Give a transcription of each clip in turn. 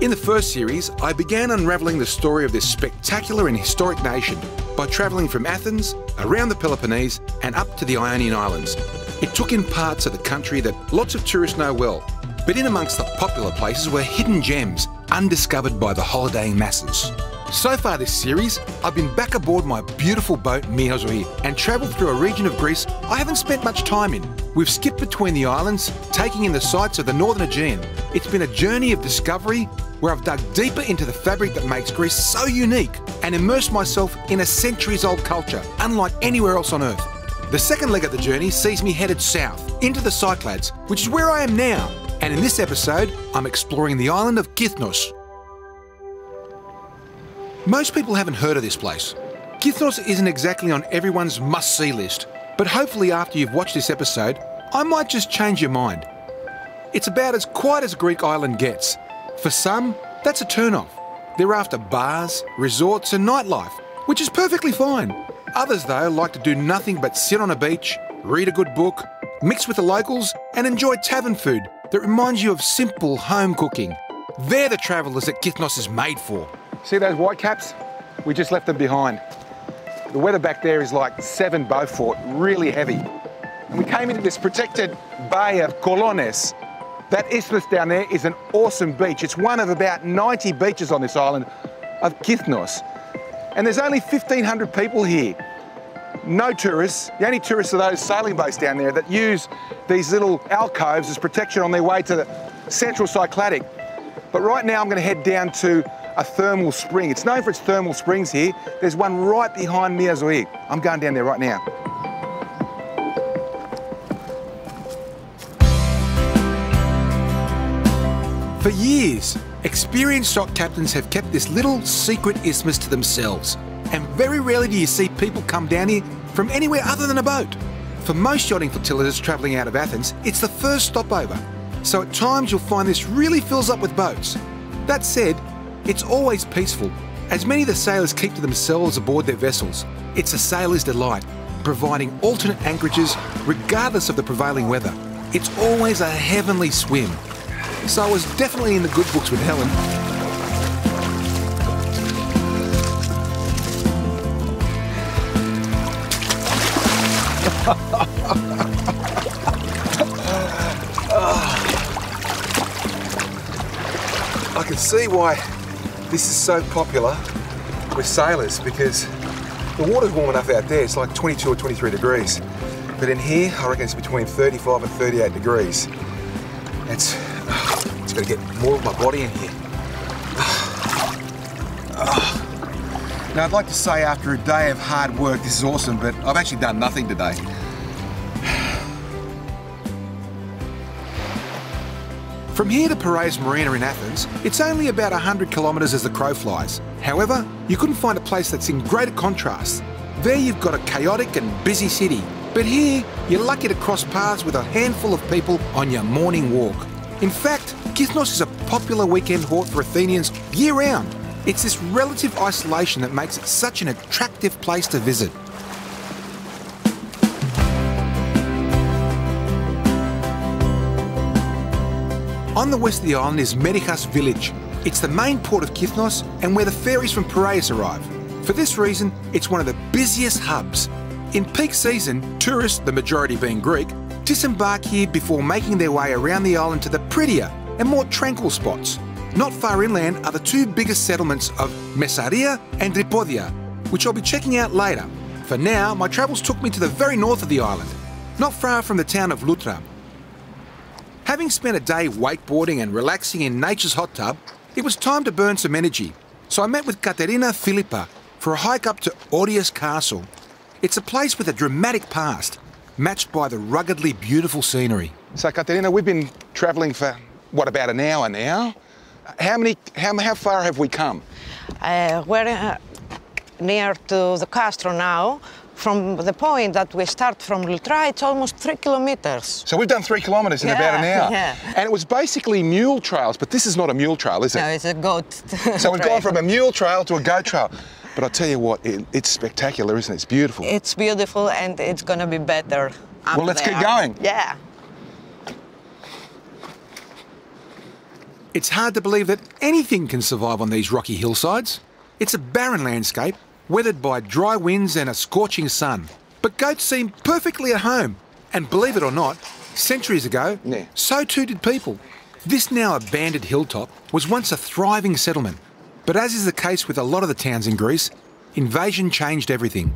In the first series, I began unravelling the story of this spectacular and historic nation by travelling from Athens, around the Peloponnese and up to the Ionian Islands. It took in parts of the country that lots of tourists know well, but in amongst the popular places were hidden gems undiscovered by the holidaying masses. So far this series, I've been back aboard my beautiful boat Miyazui and travelled through a region of Greece I haven't spent much time in. We've skipped between the islands, taking in the sights of the northern Aegean. It's been a journey of discovery where I've dug deeper into the fabric that makes Greece so unique and immersed myself in a centuries-old culture, unlike anywhere else on Earth. The second leg of the journey sees me headed south, into the Cyclades, which is where I am now. And in this episode, I'm exploring the island of Κύθνος. Most people haven't heard of this place. Κύθνος isn't exactly on everyone's must-see list, but hopefully after you've watched this episode, I might just change your mind. It's about as quiet as a Greek island gets. For some, that's a turn-off. They're after bars, resorts and nightlife, which is perfectly fine. Others, though, like to do nothing but sit on a beach, read a good book, mix with the locals and enjoy tavern food that reminds you of simple home cooking. They're the travellers that Κύθνος is made for. See those white caps? We just left them behind. The weather back there is like 7 Beaufort, really heavy. And we came into this protected bay of Kolones. That isthmus down there is an awesome beach. It's one of about 90 beaches on this island of Κύθνος. And there's only 1,500 people here. No tourists. The only tourists are those sailing boats down there that use these little alcoves as protection on their way to the central Cycladic. But right now I'm going to head down to a thermal spring. It's known for its thermal springs here. There's one right behind Miyazui. I'm going down there right now. For years, experienced yacht captains have kept this little secret isthmus to themselves. And very rarely do you see people come down here from anywhere other than a boat. For most yachting flotillas travelling out of Athens, it's the first stopover. So at times you'll find this really fills up with boats. That said, it's always peaceful, as many of the sailors keep to themselves aboard their vessels. It's a sailor's delight, providing alternate anchorages regardless of the prevailing weather. It's always a heavenly swim. So I was definitely in the good books with Helen. I can see why this is so popular with sailors, because the water's warm enough out there, it's like 22 or 23 degrees. But in here, I reckon it's between 35 and 38 degrees. It's got to get more of my body in here. Now, I'd like to say after a day of hard work, this is awesome, but I've actually done nothing today. From here to Piraeus Marina in Athens, it's only about 100 kilometres as the crow flies. However, you couldn't find a place that's in greater contrast. There you've got a chaotic and busy city, but here you're lucky to cross paths with a handful of people on your morning walk. In fact, Κύθνος is a popular weekend haunt for Athenians year-round. It's this relative isolation that makes it such an attractive place to visit. On the west of the island is Merichas village. It's the main port of Κύθνος and where the ferries from Piraeus arrive. For this reason, it's one of the busiest hubs. In peak season, tourists, the majority being Greek, disembark here before making their way around the island to the prettier and more tranquil spots. Not far inland are the two biggest settlements of Messaria and Tripodia, which I'll be checking out later. For now, my travels took me to the very north of the island, not far from the town of Loutra. Having spent a day wakeboarding and relaxing in nature's hot tub, it was time to burn some energy. So I met with Katerina Philippa for a hike up to Orias Castle. It's a place with a dramatic past, matched by the ruggedly beautiful scenery. So Katerina, we've been travelling for, what, about an hour now? How far have we come? We're near to the Castro now. From the point that we start from Loutra, it's almost 3 kilometres. So we've done 3 kilometres in about an hour. Yeah. And it was basically mule trails, but this is not a mule trail, is it? No, it's a goat So we've gone from a mule trail to a goat trail. But I'll tell you what, it's spectacular, isn't it? It's beautiful. It's beautiful and it's going to be better up Well, let's there. keep going. Yeah. It's hard to believe that anything can survive on these rocky hillsides. It's a barren landscape, weathered by dry winds and a scorching sun. But goats seem perfectly at home. And believe it or not, centuries ago, so too did people. This now abandoned hilltop was once a thriving settlement. But as is the case with a lot of the towns in Greece, invasion changed everything.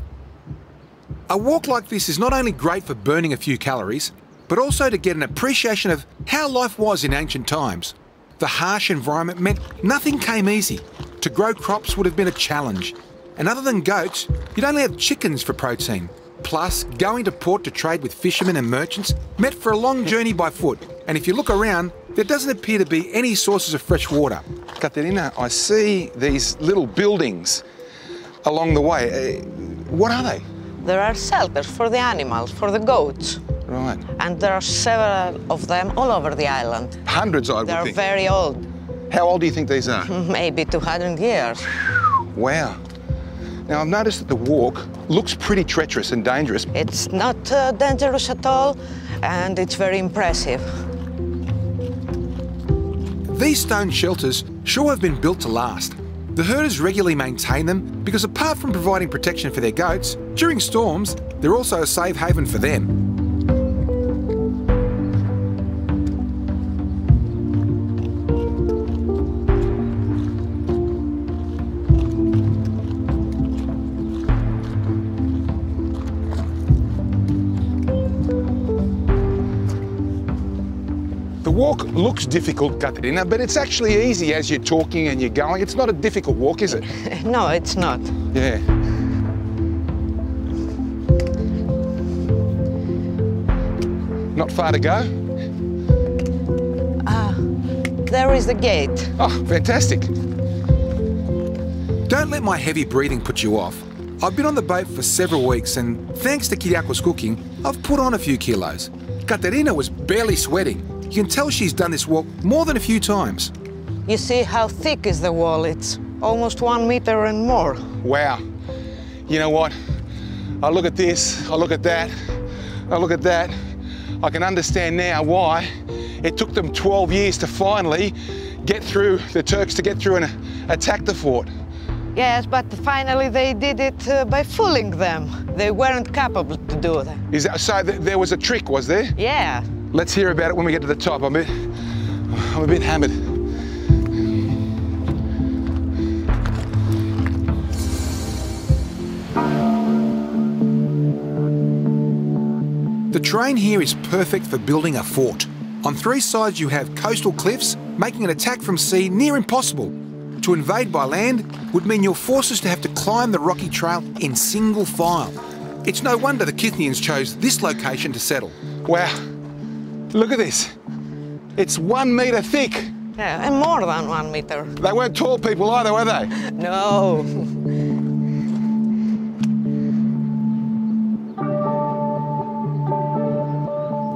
A walk like this is not only great for burning a few calories, but also to get an appreciation of how life was in ancient times. The harsh environment meant nothing came easy. To grow crops would have been a challenge. And other than goats, you'd only have chickens for protein. Plus, going to port to trade with fishermen and merchants meant for a long journey by foot. And if you look around, there doesn't appear to be any sources of fresh water. Katerina, I see these little buildings along the way. What are they? There are shelters for the animals, for the goats. Right. And there are several of them all over the island. Hundreds, I would think. They're very old. How old do you think these are? Maybe 200 years. Wow. Now, I've noticed that the walk looks pretty treacherous and dangerous. It's not dangerous at all, and it's very impressive. These stone shelters sure have been built to last. The herders regularly maintain them because apart from providing protection for their goats, during storms, they're also a safe haven for them. The walk looks difficult, Katerina, but it's actually easy as you're talking and you're going. It's not a difficult walk, is it? No, it's not. Yeah. Not far to go? There is the gate. Oh, fantastic. Don't let my heavy breathing put you off. I've been on the boat for several weeks and thanks to Kyriakos' cooking, I've put on a few kilos. Katerina was barely sweating. You can tell she's done this walk more than a few times. You see how thick is the wall? It's almost 1 meter and more. Wow. You know what? I look at this, I look at that, I look at that. I can understand now why it took them 12 years to finally get through, the Turks to get through and attack the fort. Yes, but finally they did it by fooling them. They weren't capable to do that. Is that so? There was a trick, was there? Yeah. Let's hear about it when we get to the top. I'm a bit hammered. The terrain here is perfect for building a fort. On three sides you have coastal cliffs, making an attack from sea near impossible. To invade by land would mean you're forced to have to climb the rocky trail in single file. It's no wonder the Kythnians chose this location to settle. Wow. Look at this. It's 1 metre thick. Yeah, and more than 1 meter. They weren't tall people either, were they? No.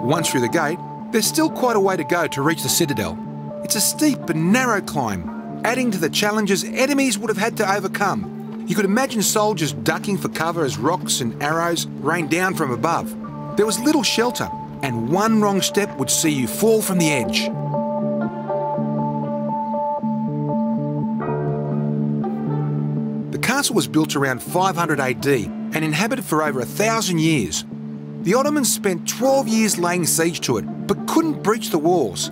Once through the gate, there's still quite a way to go to reach the citadel. It's a steep and narrow climb, adding to the challenges enemies would have had to overcome. You could imagine soldiers ducking for cover as rocks and arrows rained down from above. There was little shelter, and one wrong step would see you fall from the edge. The castle was built around 500 AD and inhabited for over 1,000 years. The Ottomans spent 12 years laying siege to it, but couldn't breach the walls.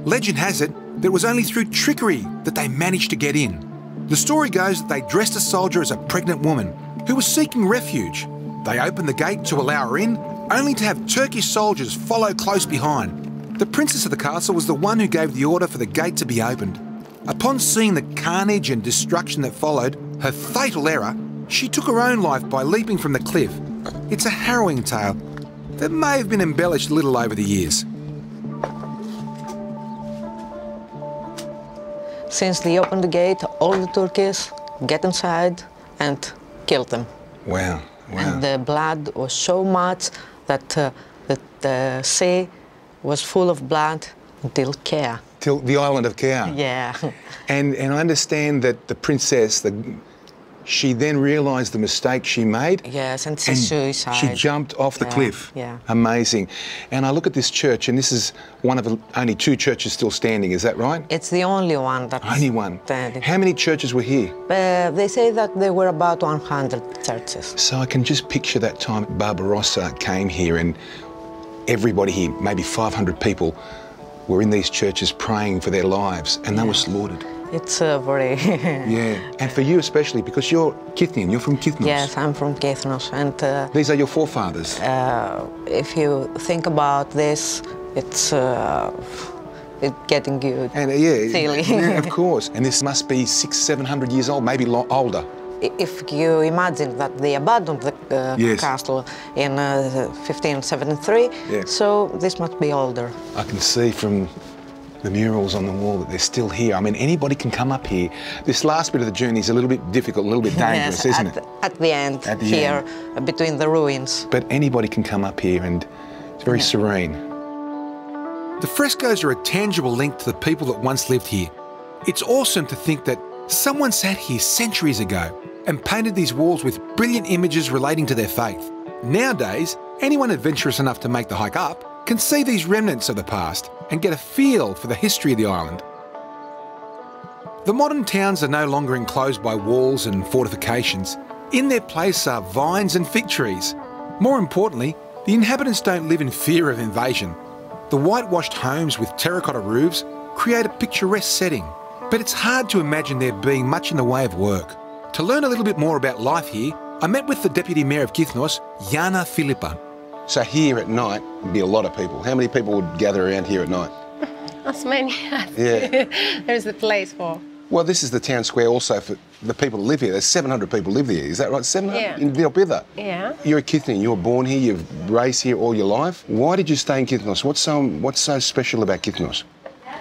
Legend has it that it was only through trickery that they managed to get in. The story goes that they dressed a soldier as a pregnant woman who was seeking refuge. They opened the gate to allow her in, only to have Turkish soldiers follow close behind. The princess of the castle was the one who gave the order for the gate to be opened. Upon seeing the carnage and destruction that followed, her fatal error, she took her own life by leaping from the cliff. It's a harrowing tale that may have been embellished a little over the years. Since they opened the gate, all the Turks get inside and kill them. Wow, wow. And the blood was so much that the sea was full of blood until Kea. Till the island of Kea. Yeah. And I understand that the princess, she then realised the mistake she made. Yes, and suicide. She jumped off the cliff. Yeah. Amazing. And I look at this church, and this is one of the only 2 churches still standing. Is that right? It's the only one that. Only one. Standing. How many churches were here? They say that there were about 100 churches. So I can just picture that time Barbarossa came here, and everybody here, maybe 500 people, were in these churches praying for their lives, and they were slaughtered. It's very... Yeah, and for you especially, because you're Kythnian, you're from Κύθνος. Yes, I'm from Κύθνος, and... These are your forefathers? If you think about this, it's getting you silly. Yeah, of course. And this must be 600-700 years old, maybe older. If you imagine that they abandoned the castle in 1573, so this must be older. I can see from the murals on the wall that they're still here. I mean, anybody can come up here. This last bit of the journey is a little bit difficult, a little bit dangerous, isn't it? At the end, here, between the ruins. But anybody can come up here, and it's very serene. The frescoes are a tangible link to the people that once lived here. It's awesome to think that someone sat here centuries ago and painted these walls with brilliant images relating to their faith. Nowadays, anyone adventurous enough to make the hike up can see these remnants of the past and get a feel for the history of the island. The modern towns are no longer enclosed by walls and fortifications. In their place are vines and fig trees. More importantly, the inhabitants don't live in fear of invasion. The whitewashed homes with terracotta roofs create a picturesque setting, but it's hard to imagine there being much in the way of work. To learn a little bit more about life here, I met with the Deputy Mayor of Κύθνος, Yana Philippa. So here at night would be a lot of people. How many people would gather around here at night? As many as there's a place for. Well, this is the town square also for the people that live here. There's 700 people live here. Is that right? 700? Yeah. In Vilpitha? Yeah. You're a Kythnian. You were born here. You've raised here all your life. Why did you stay in Κύθνος? What's so special about Κύθνος?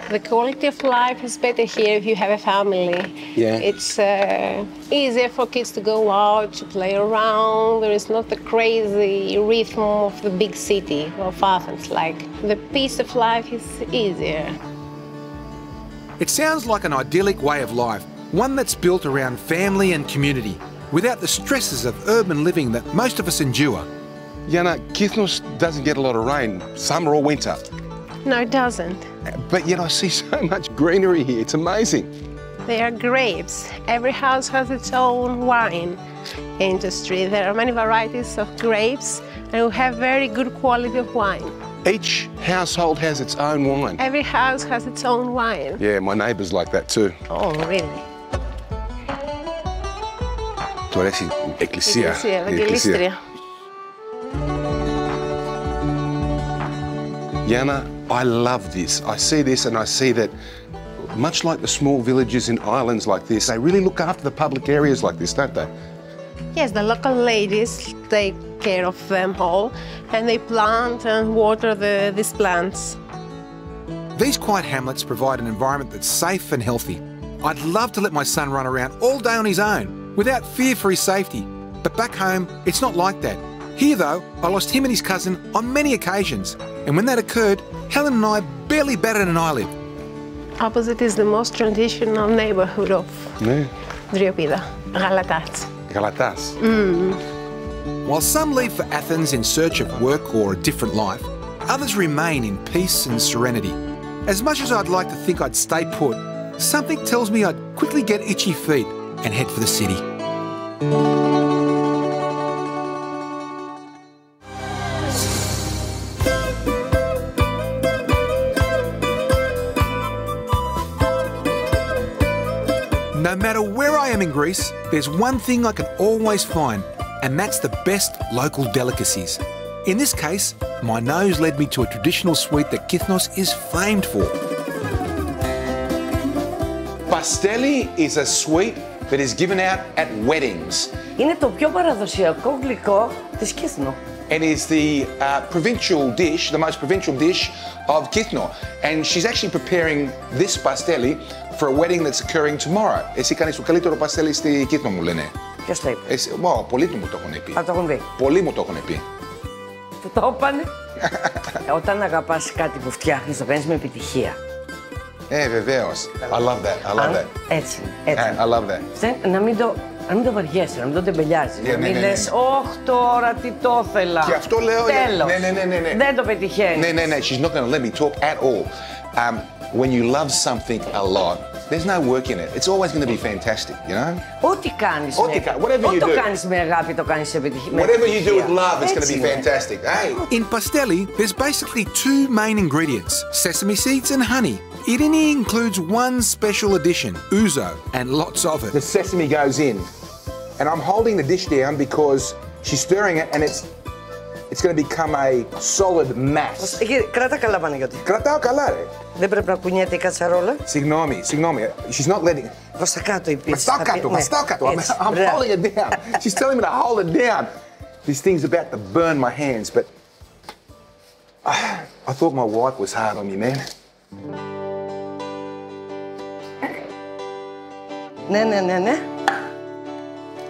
The quality of life is better here if you have a family. Yeah. It's easier for kids to go out, to play around. There is not the crazy rhythm of the big city of Athens. Like, the peace of life is easier. It sounds like an idyllic way of life, one that's built around family and community, without the stresses of urban living that most of us endure. Yana, Κύθνος doesn't get a lot of rain, summer or winter. No, it doesn't. But yet I see so much greenery here. It's amazing. They are grapes. Every house has its own wine industry. There are many varieties of grapes, and we have very good quality of wine. Each household has its own wine. Every house has its own wine. Yeah, my neighbour's like that too. Oh, really? Του αρέσει η εκκλησία. Ευαγγελίστρια. Yana, I love this. I see this and I see that much like the small villages in islands like this, they really look after the public areas like this, don't they? Yes, the local ladies take care of them all, and they plant and water these plants. These quiet hamlets provide an environment that's safe and healthy. I'd love to let my son run around all day on his own, without fear for his safety. But back home, it's not like that. Here, though, I lost him and his cousin on many occasions. And when that occurred, Helen and I barely batted an eyelid. Opposite is the most traditional neighborhood of Dryopida, Galatas. Galatas. While some leave for Athens in search of work or a different life, others remain in peace and serenity. As much as I'd like to think I'd stay put, something tells me I'd quickly get itchy feet and head for the city. No matter where I am in Greece, there's one thing I can always find, and that's the best local delicacies. In this case, my nose led me to a traditional sweet that Κύθνος is famed for. Pasteli is a sweet that is given out at weddings. Είναι το πιο παραδοσιακό γλυκό της Κύθνου. It is the provincial dish, the most provincial dish of Κύθνου. And she's actually preparing this pasteli for a wedding that's occurring tomorrow. Εσύ κάνεις το καλύτερο παστέλι στη Κύθνο, μου λένε. Ποιος το είπε? Πολλοί μου το έχουν πει. Α, το έχουν πει. Πολλοί μου το έχουν πει. Του το είπανε. Όταν αγαπάς κάτι που φτιάχνεις, το κάνεις με επιτυχία. Βεβαίως. I love that. I love that. Έτσι. I love that. Να μην το Να μην το βαριέσαι, να μην το τεμπελιάζεις. Ναι, Να μην λες, όχ, τώρα τι το ήθελα. Και αυτό λέω. Τέλος. Ναι. Δεν το πετυχαίνεις. Ναι. She's not going to let me talk at all. When you love something a lot, there's no work in it. It's always going to be fantastic, you know? Ό,τι κάνεις whatever you do. το κάνεις με αγάπη, το κάνεις επιτυχία. Whatever you do with love, it's going to be fantastic. Hey. In pastelli, there's basically two main ingredients, sesame seeds and honey. Irene includes one special addition, ouzo, and lots of it. The sesame goes in, and I'm holding the dish down because she's stirring it, and it's going to become a solid mass. Κράτα καλά, Παναγιώτη. Κρατάω καλά, ρε. Δεν πρέπει να κουνιέται η κατσαρόλα. Συγγνώμη. She's not letting... Προς τα κάτω επίσης. Προς τα κάτω. I'm holding it down. She's telling me to hold it down. This thing's about to burn my hands, but... I thought my wife was hard on me, man. Ναι.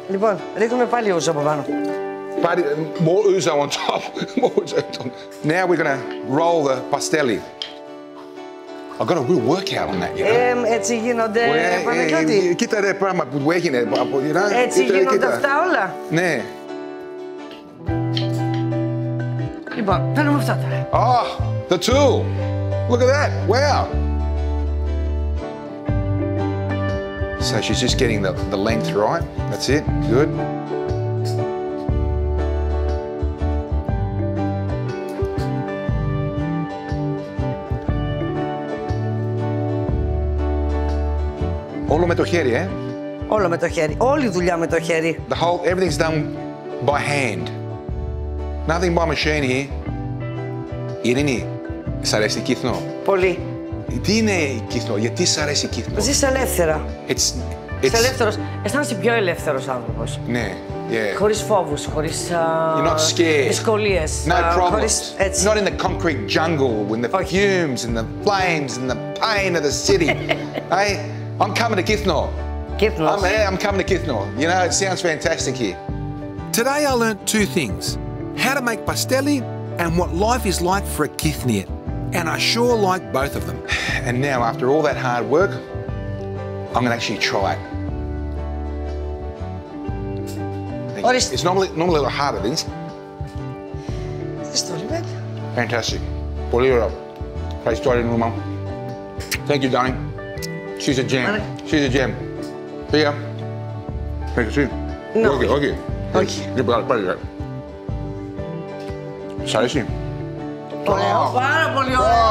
Λοιπόν, ρίχνουμε πάλι ούζο από πάνω. More ouzo on top. More ouzo on top. Now we're going to roll the pastelli. I've got a real workout on that, you know. Έτσι γίνονται, Παναγιώτη. Κοίτα ρε πράγμα που έγινε, you know. Έτσι γίνονται αυτά όλα. Ναι. Λοιπόν, παίρνουμε αυτά τώρα. Oh, the tool. Look at that. Wow. So she's just getting the length right. That's it. Good. Όλο με το χέρι, Όλο με το χέρι. Όλη η δουλειά με το χέρι. Everything's done by hand. Nothing by machine here. Ειρήνη, σ' αρέσει Κύθνο? Πολύ. Τι είναι Κύθνο, γιατί σ' αρέσει Κύθνο? Ζεις ελεύθερα. It's Είσαι ελεύθερος. Αισθάνεσαι πιο ελεύθερος άνθρωπος. Ναι, yeah. Χωρίς φόβους, χωρίς You're not scared. δυσκολίες. No problems. Χωρίς, έτσι. Not in the concrete jungle with the fumes and the flames and the pain of the city. Hey, I'm coming to Κύθνο. Κύθνος. I'm coming to Κύθνο. You know, it sounds fantastic here. Today I learnt two things, how to make pastelli and what life is like for a Kythniot. And I sure like both of them. And now, after all that hard work, I'm going to actually try it. It's normally a little harder, this. Fantastic. Πολύ ωραίο. Ευχαριστώ, Mum. Thank you, darling. She's a gem. She's a gem. See ya. Thank you, see. Okay. Όχι. Σ' αρέσει? Ωραίο, πάρα πολύ ωραίο.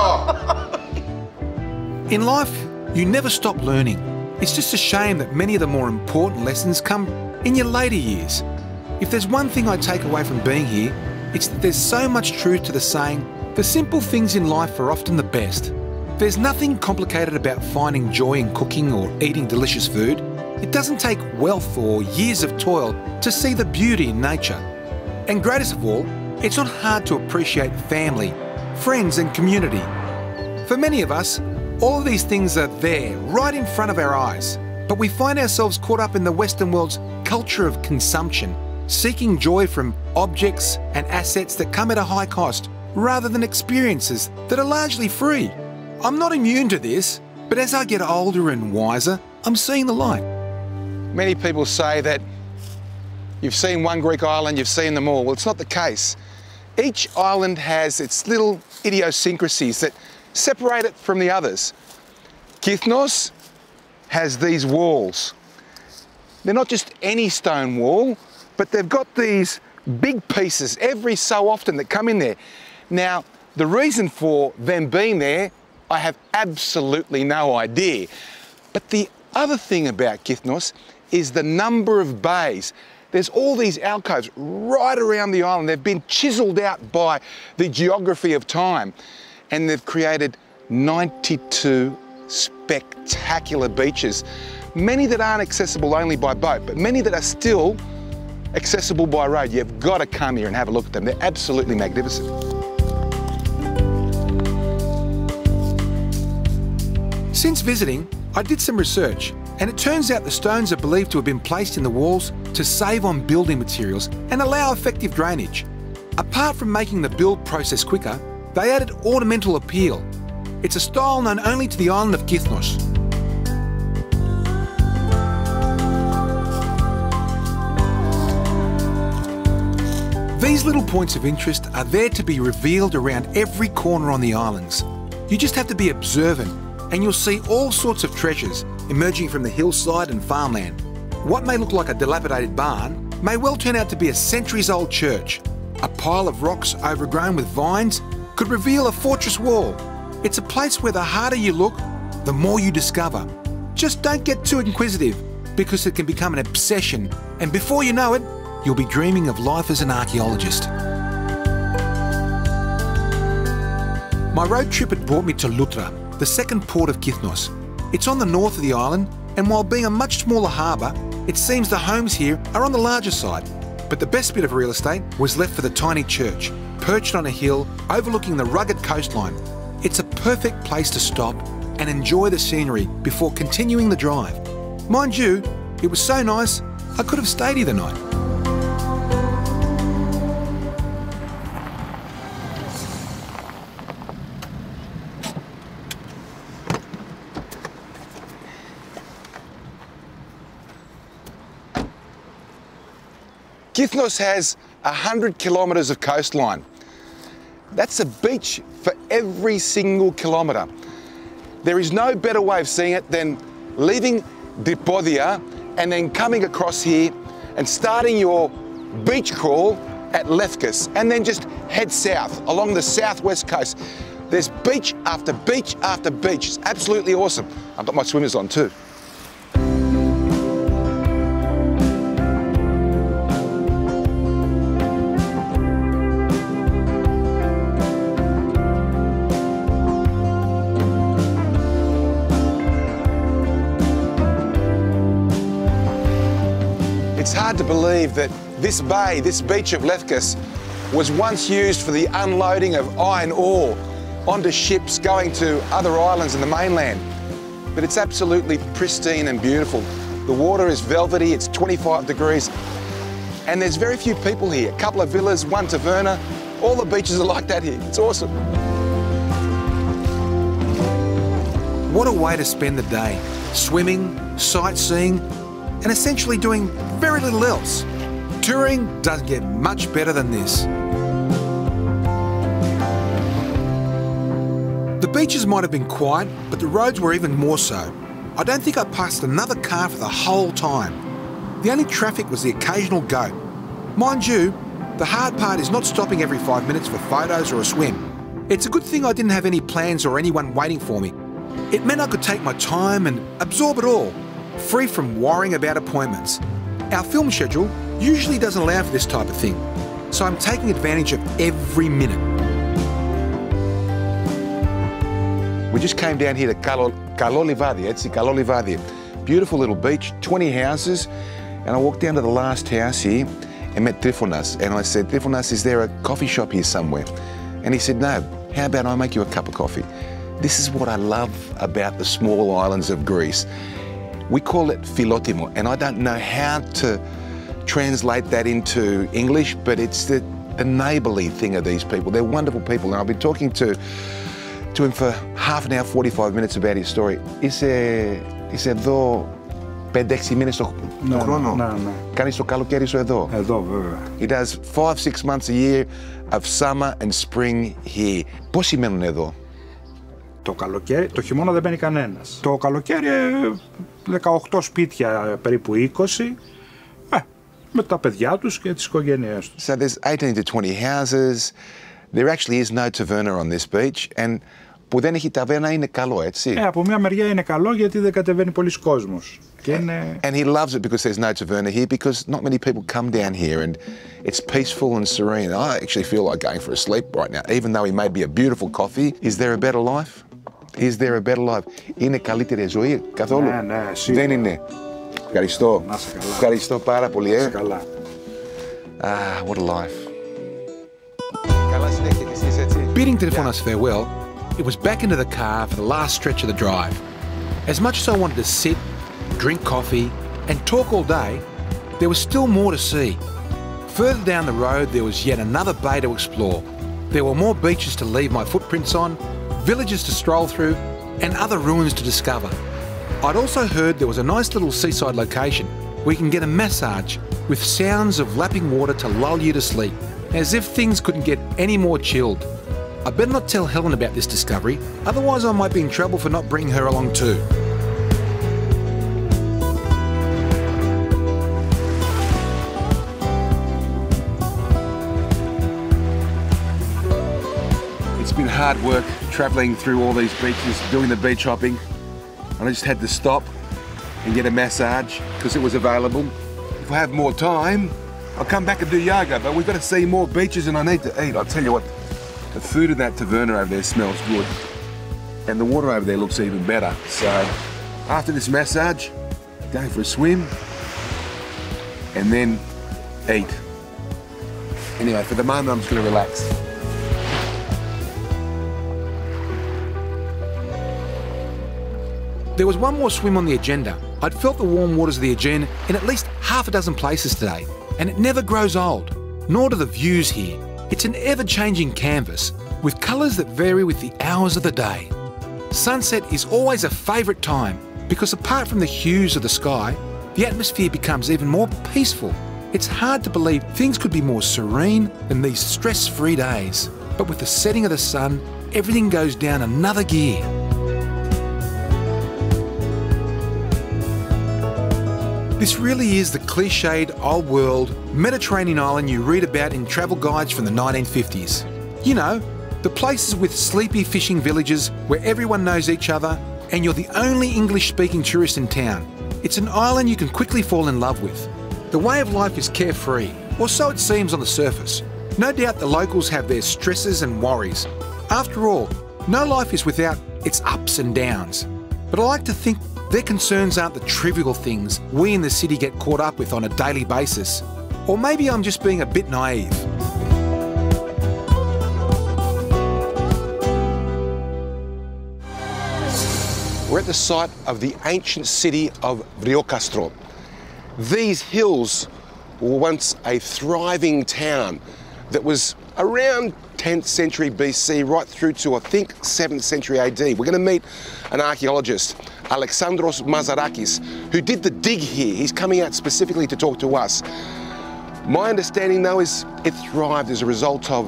In life, you never stop learning. It's just a shame that many of the more important lessons come in your later years. If there's one thing I take away from being here, it's that there's so much truth to the saying, the simple things in life are often the best. There's nothing complicated about finding joy in cooking or eating delicious food. It doesn't take wealth or years of toil to see the beauty in nature. And greatest of all, it's not hard to appreciate family, friends and community. For many of us, all of these things are there, right in front of our eyes. But we find ourselves caught up in the Western world's culture of consumption, seeking joy from objects and assets that come at a high cost, rather than experiences that are largely free. I'm not immune to this, but as I get older and wiser, I'm seeing the light. Many people say that you've seen one Greek island, you've seen them all. Well, it's not the case. Each island has its little idiosyncrasies that separate it from the others. Kythnos has these walls. They're not just any stone wall, but they've got these big pieces every so often that come in there. Now, the reason for them being there, I have absolutely no idea. But the other thing about Kythnos is the number of bays. There's all these alcoves right around the island. They've been chiseled out by the geography of time. And they've created 92 spectacular beaches. Many that aren't accessible only by boat, but many that are still accessible by road. You've got to come here and have a look at them. They're absolutely magnificent. Since visiting, I did some research, and it turns out the stones are believed to have been placed in the walls to save on building materials and allow effective drainage. Apart from making the build process quicker, they added ornamental appeal. It's a style known only to the island of Kythnos. These little points of interest are there to be revealed around every corner on the islands. You just have to be observant and you'll see all sorts of treasures emerging from the hillside and farmland. What may look like a dilapidated barn may well turn out to be a centuries-old church. A pile of rocks overgrown with vines could reveal a fortress wall. It's a place where the harder you look, the more you discover. Just don't get too inquisitive, because it can become an obsession, and before you know it, you'll be dreaming of life as an archaeologist. My road trip had brought me to Lutra, the second port of Κύθνος. It's on the north of the island, and while being a much smaller harbour, it seems the homes here are on the larger side. But the best bit of real estate was left for the tiny church, perched on a hill overlooking the rugged coastline. It's a perfect place to stop and enjoy the scenery before continuing the drive. Mind you, it was so nice, I could have stayed here the night. Κύθνος has 100 kilometres of coastline. That's a beach for every single kilometre. There is no better way of seeing it than leaving Dipodia and then coming across here and starting your beach crawl at Lefkis and then just head south along the southwest coast. There's beach after beach after beach. It's absolutely awesome. I've got my swimmers on too. It's hard to believe that this bay, this beach of Lefkis, was once used for the unloading of iron ore onto ships going to other islands in the mainland. But it's absolutely pristine and beautiful. The water is velvety, it's 25 degrees, and there's very few people here. A couple of villas, one taverna, all the beaches are like that here. It's awesome. What a way to spend the day, swimming, sightseeing, and essentially doing very little else. Touring doesn't get much better than this. The beaches might have been quiet, but the roads were even more so. I don't think I passed another car for the whole time. The only traffic was the occasional goat. Mind you, the hard part is not stopping every 5 minutes for photos or a swim. It's a good thing I didn't have any plans or anyone waiting for me. It meant I could take my time and absorb it all, free from worrying about appointments. Our film schedule usually doesn't allow for this type of thing, so I'm taking advantage of every minute. We just came down here to Kalolivadi. Beautiful little beach, 20 houses, and I walked down to the last house here and met Trifonas, and I said, Trifonas, is there a coffee shop here somewhere? And he said, no, how about I make you a cup of coffee? This is what I love about the small islands of Greece. We call it philotimo, and I don't know how to translate that into English, but it's the neighbourly thing of these people. They're wonderful people, and I've been talking to him for half an hour, 45 minutes about his story. Είσαι εδώ 5-6 μήνες το χρόνο. Ναι. Κάνεις το καλοκαίρι σου εδώ. Εδώ, βέβαια. He does 5-6 months a year of summer and spring here. Πόσοι μένουν εδώ? Το καλοκαίρι, το χειμώνα δεν μπαίνει κανένας. Το καλοκαίρι 18 σπίτια, περίπου 20, με τα παιδιά τους και τις οικογένειές τους. So there's 18 to 20 houses. There actually is no taverna on this beach. And που δεν έχει ταβέρνα είναι καλό, έτσι. Από μια μεριά είναι καλό γιατί δεν κατεβαίνει πολλής κόσμος. And he loves it because there's no taverna here, because not many people come down here and it's peaceful and serene. I actually feel like going for a sleep right now, even though he made me a beautiful coffee. Is there a better life? Is there a better life? Είναι καλύτερη ζωή καθόλου? Ναι, σίγουρα. Δεν είναι. Ευχαριστώ. Να είσαι καλά. Ευχαριστώ πάρα πολύ. Να είσαι καλά. Ah, what a life. Καλά συνέχεια και εσείς, έτσι. Bidding Trifonas farewell, it was back into the car for the last stretch of the drive. As much as I wanted to sit, drink coffee and talk all day, there was still more to see. Further down the road there was yet another bay to explore. There were more beaches to leave my footprints on, villages to stroll through, and other ruins to discover. I'd also heard there was a nice little seaside location where you can get a massage with sounds of lapping water to lull you to sleep. as if things couldn't get any more chilled. I better not tell Helen about this discovery, otherwise I might be in trouble for not bringing her along too. It's been hard work travelling through all these beaches, doing the beach hopping, and I just had to stop and get a massage because it was available. If I have more time, I'll come back and do yoga, but we've got to see more beaches and I need to eat. I'll tell you what, the food in that taverna over there smells good, and the water over there looks even better. So after this massage, go for a swim and then eat. Anyway, for the moment, I'm just going to relax. There was one more swim on the agenda. I'd felt the warm waters of the Aegean in at least half a dozen places today, and it never grows old, nor do the views here. It's an ever-changing canvas, with colours that vary with the hours of the day. Sunset is always a favourite time, because apart from the hues of the sky, the atmosphere becomes even more peaceful. It's hard to believe things could be more serene than these stress-free days. But with the setting of the sun, everything goes down another gear. This really is the cliched old world Mediterranean island you read about in travel guides from the 1950s. You know, the places with sleepy fishing villages where everyone knows each other and you're the only English-speaking tourist in town. It's an island you can quickly fall in love with. The way of life is carefree, or so it seems on the surface. No doubt the locals have their stresses and worries. After all, no life is without its ups and downs. But I like to think their concerns aren't the trivial things we in the city get caught up with on a daily basis. Or maybe I'm just being a bit naive. We're at the site of the ancient city of Vriokastro. These hills were once a thriving town that was around 10th century BC right through to, I think, 7th century AD. We're going to meet an archaeologist, Alexandros Mazarakis, who did the dig here. He's coming out specifically to talk to us. My understanding, though, is it thrived as a result of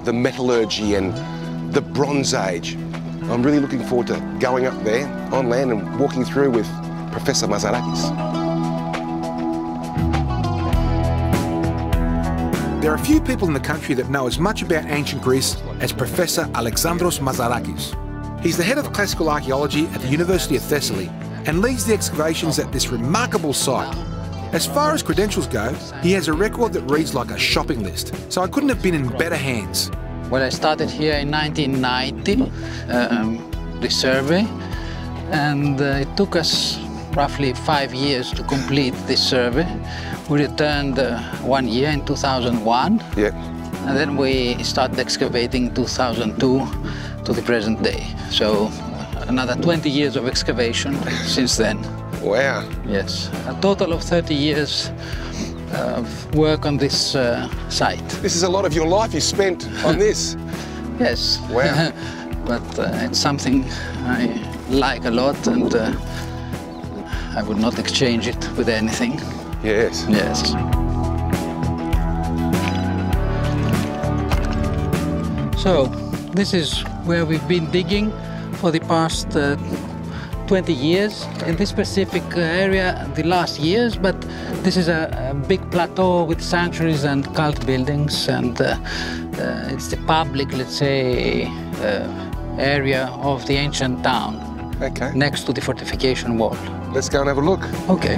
the metallurgy and the Bronze Age. I'm really looking forward to going up there on land and walking through with Professor Mazarakis. There are a few people in the country that know as much about ancient Greece as Professor Alexandros Mazarakis. He's the head of classical archaeology at the University of Thessaly and leads the excavations at this remarkable site. As far as credentials go, he has a record that reads like a shopping list, so I couldn't have been in better hands. Well, I started here in 1990, the survey, and it took us roughly 5 years to complete this survey. We returned 1 year in 2001, Yeah. and then we started excavating 2002 to the present day. So another 20 years of excavation since then. Wow. Yes, a total of 30 years of work on this site. This is a lot of your life you spent on this. Yes. Wow. But it's something I like a lot, and I would not exchange it with anything. Yes. Yes. So, this is where we've been digging for the past 20 years in this specific area the last years, but this is a big plateau with sanctuaries and cult buildings, and it's the public, let's say, area of the ancient town. Okay. Next to the fortification wall. Let's go and have a look. Okay.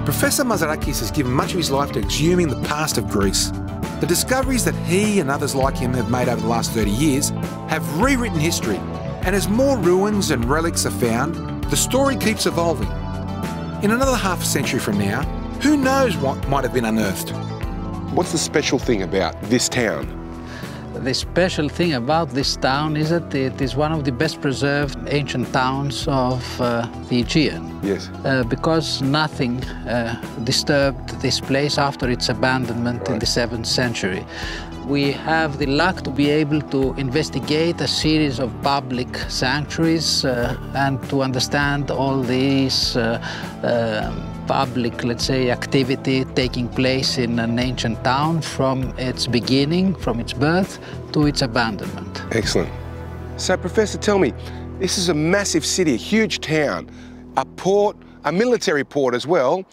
Professor Mazarakis has given much of his life to exhuming the past of Greece. The discoveries that he and others like him have made over the last 30 years have rewritten history, and as more ruins and relics are found, the story keeps evolving. In another half a century from now, who knows what might have been unearthed? What's the special thing about this town? The special thing about this town is that it is one of the best preserved ancient towns of the Aegean. Yes. Because nothing disturbed this place after its abandonment in the 7th century. We have the luck to be able to investigate a series of public sanctuaries and to understand all these public, let's say, activity taking place in an ancient town from its beginning, from its birth to its abandonment. Excellent. So, Professor, tell me, this is a massive city, a huge town, a port, a military port as well.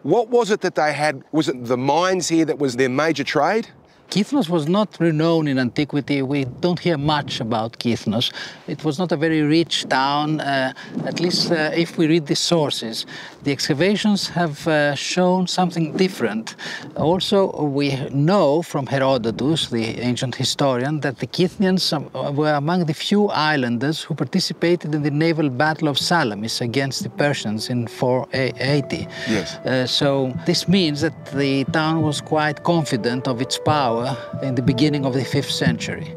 What was it that they had? Was it the mines here that was their major trade? Κύθνος was not renowned in antiquity. We don't hear much about Κύθνος. It was not a very rich town, at least if we read the sources. The excavations have shown something different. Also, we know from Herodotus, the ancient historian, that the Kythnians were among the few islanders who participated in the naval battle of Salamis against the Persians in 480. Yes. So this means that the town was quite confident of its power in the beginning of the 5th century.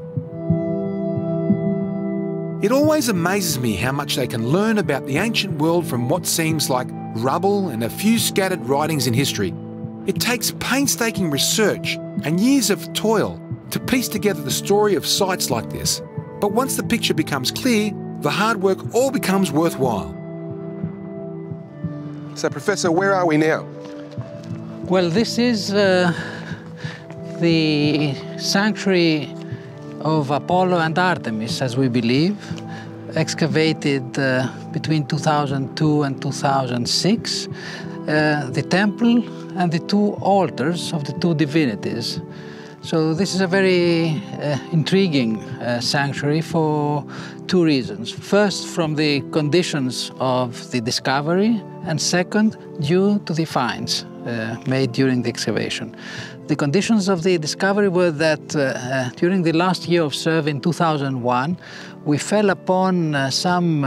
It always amazes me how much they can learn about the ancient world from what seems like rubble and a few scattered writings in history. It takes painstaking research and years of toil to piece together the story of sites like this. But once the picture becomes clear, the hard work all becomes worthwhile. So, Professor, where are we now? Well, this is the sanctuary of Apollo and Artemis, as we believe, excavated between 2002 and 2006, the temple and the 2 altars of the 2 divinities. So this is a very intriguing sanctuary for 2 reasons. First, from the conditions of the discovery, and second, due to the finds made during the excavation. The conditions of the discovery were that during the last year of survey in 2001, we fell upon some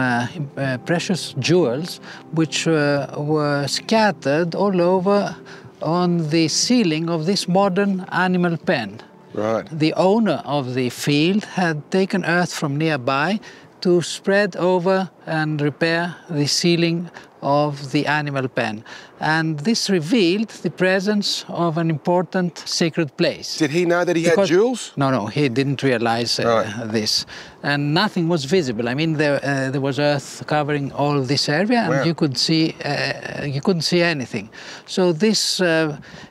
precious jewels which were scattered all over on the ceiling of this modern animal pen. Right. The owner of the field had taken earth from nearby to spread over and repair the ceiling of the animal pen. And this revealed the presence of an important sacred place. Did he know that he had jewels? No, he didn't realize this. And nothing was visible. I mean, there was earth covering all this area, and you couldn't see anything. So this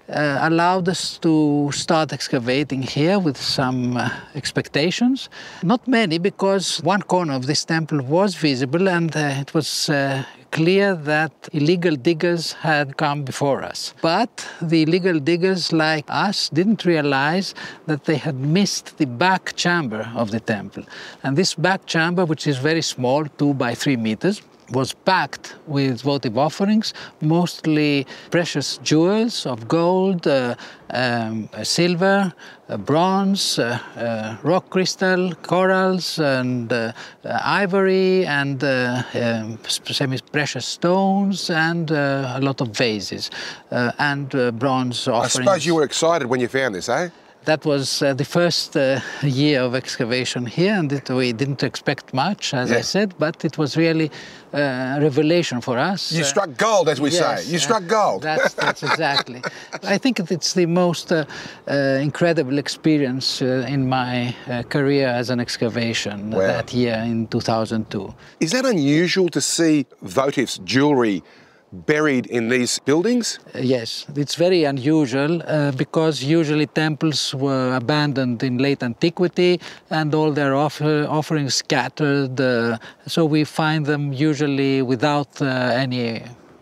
allowed us to start excavating here with some expectations. Not many, because one corner of this temple was visible, and it was clear that illegal diggers had come before us. But the illegal diggers, like us, didn't realize that they had missed the back chamber of the temple. And this back chamber, which is very small, 2 by 3 meters, was packed with votive offerings, mostly precious jewels of gold, silver, bronze, rock crystal, corals, and ivory, and semi-precious stones, and a lot of vases, and bronze offerings. I suppose you were excited when you found this, eh? That was the first year of excavation here, and we didn't expect much, as I said, but it was really a revelation for us. You struck gold, as we say. You struck gold. That's exactly. I think it's the most incredible experience in my career as an excavation that year in 2002. Is that unusual to see votives, jewellery, buried in these buildings? Yes, it's very unusual because usually temples were abandoned in late antiquity and all their offerings scattered, so we find them usually without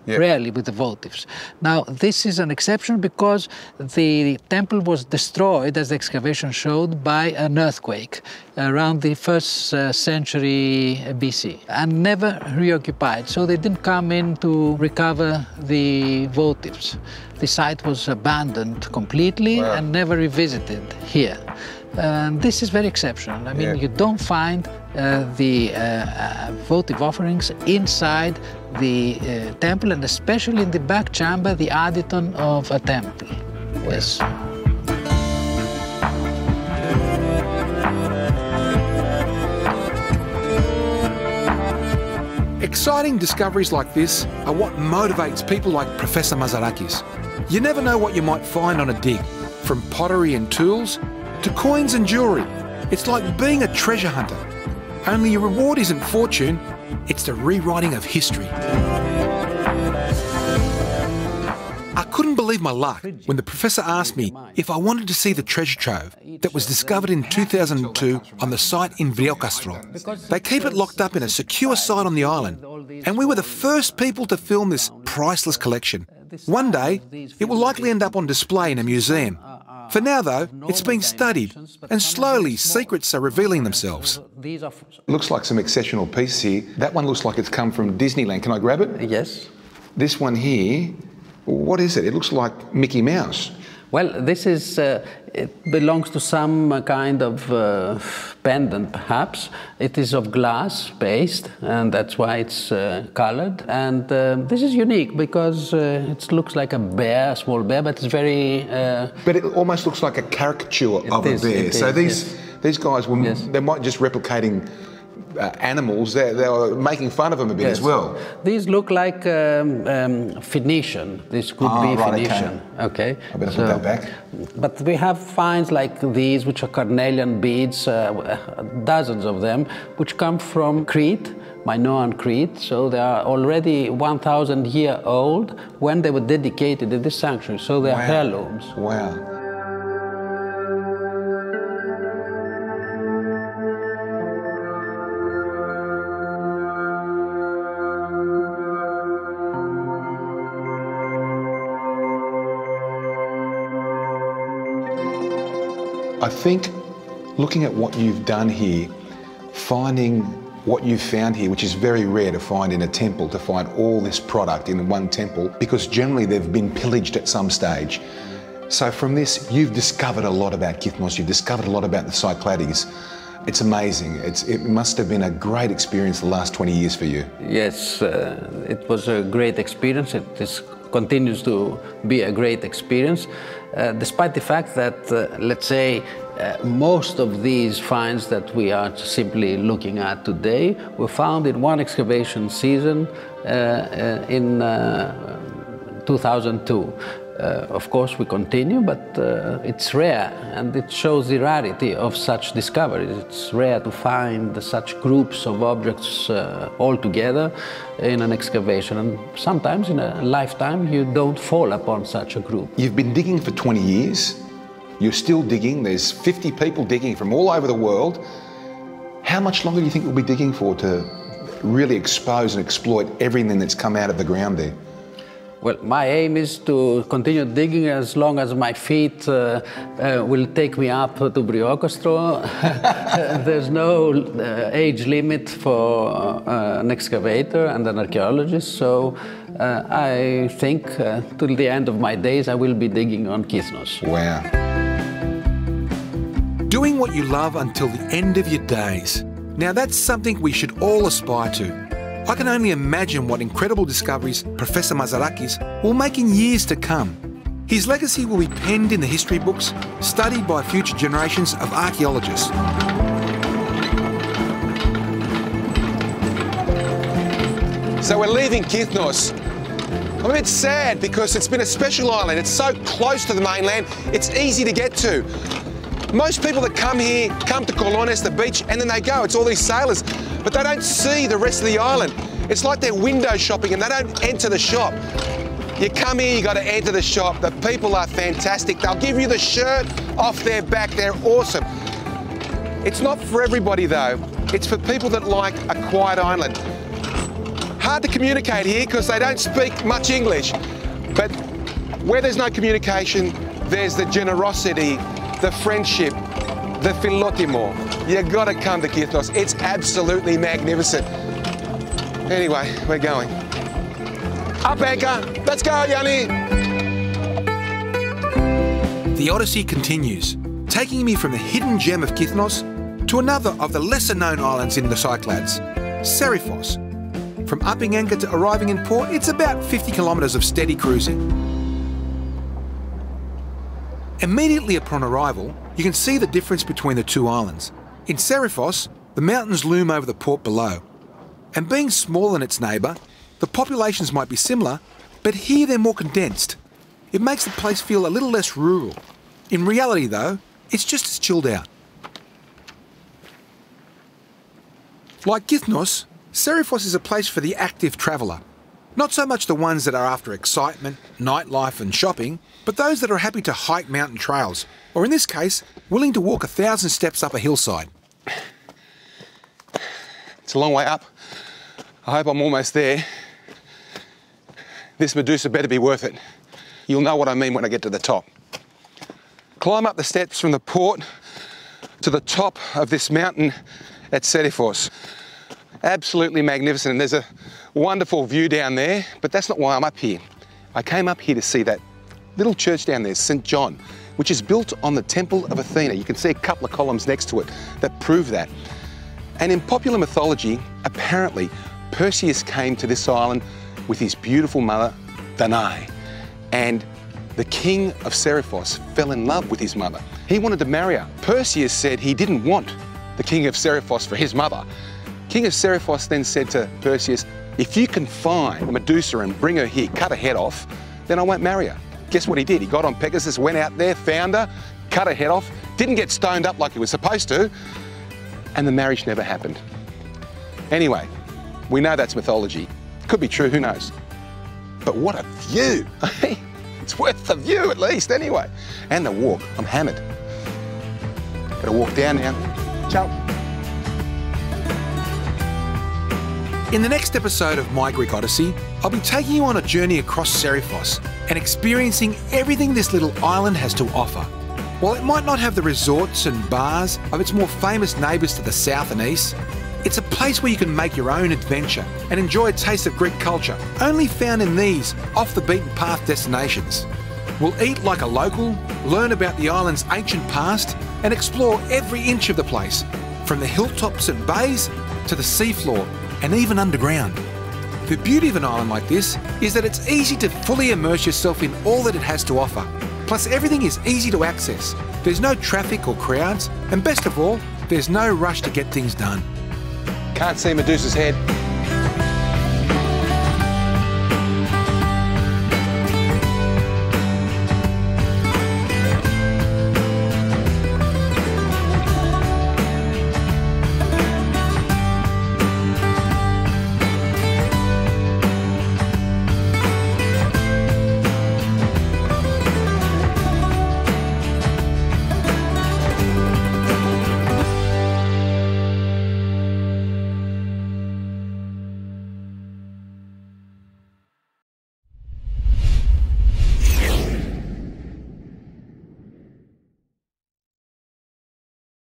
rarely with the votives. Now, this is an exception because the temple was destroyed, as the excavation showed, by an earthquake around the 1st century BC and never reoccupied. So they didn't come in to recover the votives. The site was abandoned completely and never revisited here. This is very exceptional. I mean, you don't find the votive offerings inside the temple, and especially in the back chamber, the adyton of a temple. Yes. Exciting discoveries like this are what motivates people like Professor Mazarakis. You never know what you might find on a dig, from pottery and tools to coins and jewellery. It's like being a treasure hunter. Only your reward isn't fortune, it's the rewriting of history. couldn't believe my luck when the professor asked me if I wanted to see the treasure trove that was discovered in 2002 on the site in Vriokastro. They keep it locked up in a secure site on the island, and we were the first people to film this priceless collection. One day, it will likely end up on display in a museum. For now, though, it's being studied, and slowly secrets are revealing themselves. Looks like some exceptional pieces here. That one looks like it's come from Disneyland. Can I grab it? Yes. This one here, what is it? It looks like Mickey Mouse. Well, this is, it belongs to some kind of pendant, perhaps. It is of glass based, and that's why it's colored. And this is unique because it looks like a bear, a small bear, but it's very... But it almost looks like a caricature of a bear. So these guys, they might just replicating animals, they were making fun of them a bit as well. These look like Phoenician. This could be Phoenician. Okay. I better put that back. But we have finds like these, which are carnelian beads, dozens of them, which come from Crete, Minoan Crete. So they are already 1,000 years old when they were dedicated in this sanctuary. So they are heirlooms. Wow. I think looking at what you've done here, finding what you've found here, which is very rare to find in a temple, to find all this product in one temple, because generally they've been pillaged at some stage. So from this, you've discovered a lot about Κύθνος, you've discovered a lot about the Cyclades. It's amazing. It must have been a great experience the last 20 years for you. Yes, it was a great experience. It continues to be a great experience, despite the fact that, let's say, most of these finds that we are simply looking at today were found in one excavation season in 2002. Of course, we continue, but it's rare, and it shows the rarity of such discoveries. It's rare to find such groups of objects all together in an excavation, and sometimes in a lifetime you don't fall upon such a group. You've been digging for 20 years. You're still digging. There's 50 people digging from all over the world. How much longer do you think you'll be digging for to really expose and exploit everything that's come out of the ground there? Well, my aim is to continue digging as long as my feet will take me up to Vriokastro. There's no age limit for an excavator and an archaeologist, so I think till the end of my days I will be digging on Κύθνος. Wow. Doing what you love until the end of your days. Now that's something we should all aspire to. I can only imagine what incredible discoveries Professor Mazarakis will make in years to come. His legacy will be penned in the history books, studied by future generations of archaeologists. So we're leaving Κύθνος. I'm a bit sad because it's been a special island. It's so close to the mainland, it's easy to get to. Most people that come here come to Kolones, the beach, and then they go. It's all these sailors. But they don't see the rest of the island. It's like they're window shopping and they don't enter the shop. You come here, you got to enter the shop. The people are fantastic. They'll give you the shirt off their back. They're awesome. It's not for everybody though. It's for people that like a quiet island. Hard to communicate here because they don't speak much English. But where there's no communication, there's the generosity, the friendship, the philotimo. You gotta come to Κύθνος. It's absolutely magnificent. Anyway, we're going. Up anchor. Let's go, Yanni. The Odyssey continues, taking me from the hidden gem of Κύθνος to another of the lesser-known islands in the Cyclades, Serifos. From upping anchor to arriving in port, it's about 50 kilometres of steady cruising. Immediately upon arrival, you can see the difference between the two islands. In Serifos, the mountains loom over the port below. And being smaller than its neighbour, the populations might be similar, but here they're more condensed. It makes the place feel a little less rural. In reality though, it's just as chilled out. Like Κύθνος, Serifos is a place for the active traveller. Not so much the ones that are after excitement, nightlife and shopping, but those that are happy to hike mountain trails, or in this case, willing to walk 1,000 steps up a hillside. It's a long way up. I hope I'm almost there. This Medusa better be worth it. You'll know what I mean when I get to the top. Climb up the steps from the port to the top of this mountain at Serifos. Absolutely magnificent, and there's a wonderful view down there, but that's not why I'm up here. I came up here to see that little church down there, St. John, which is built on the Temple of Athena. You can see a couple of columns next to it that prove that. And in popular mythology, apparently, Perseus came to this island with his beautiful mother, Danae, and the king of Serifos fell in love with his mother. He wanted to marry her. Perseus said he didn't want the king of Serifos for his mother. King of Serifos then said to Perseus, if you can find Medusa and bring her here, cut her head off, then I won't marry her. Guess what he did? He got on Pegasus, went out there, found her, cut her head off, didn't get stoned up like he was supposed to, and the marriage never happened. Anyway, we know that's mythology. Could be true, who knows? But what a view! It's worth the view at least, anyway. And the walk. I'm hammered. Gotta walk down now. Ciao. In the next episode of My Greek Odyssey, I'll be taking you on a journey across Serifos and experiencing everything this little island has to offer. While it might not have the resorts and bars of its more famous neighbours to the south and east, it's a place where you can make your own adventure and enjoy a taste of Greek culture, only found in these off-the-beaten-path destinations. We'll eat like a local, learn about the island's ancient past, and explore every inch of the place, from the hilltops and bays to the seafloor and even underground. The beauty of an island like this is that it's easy to fully immerse yourself in all that it has to offer. Plus, everything is easy to access. There's no traffic or crowds, and best of all, there's no rush to get things done. Can't see Medusa's head.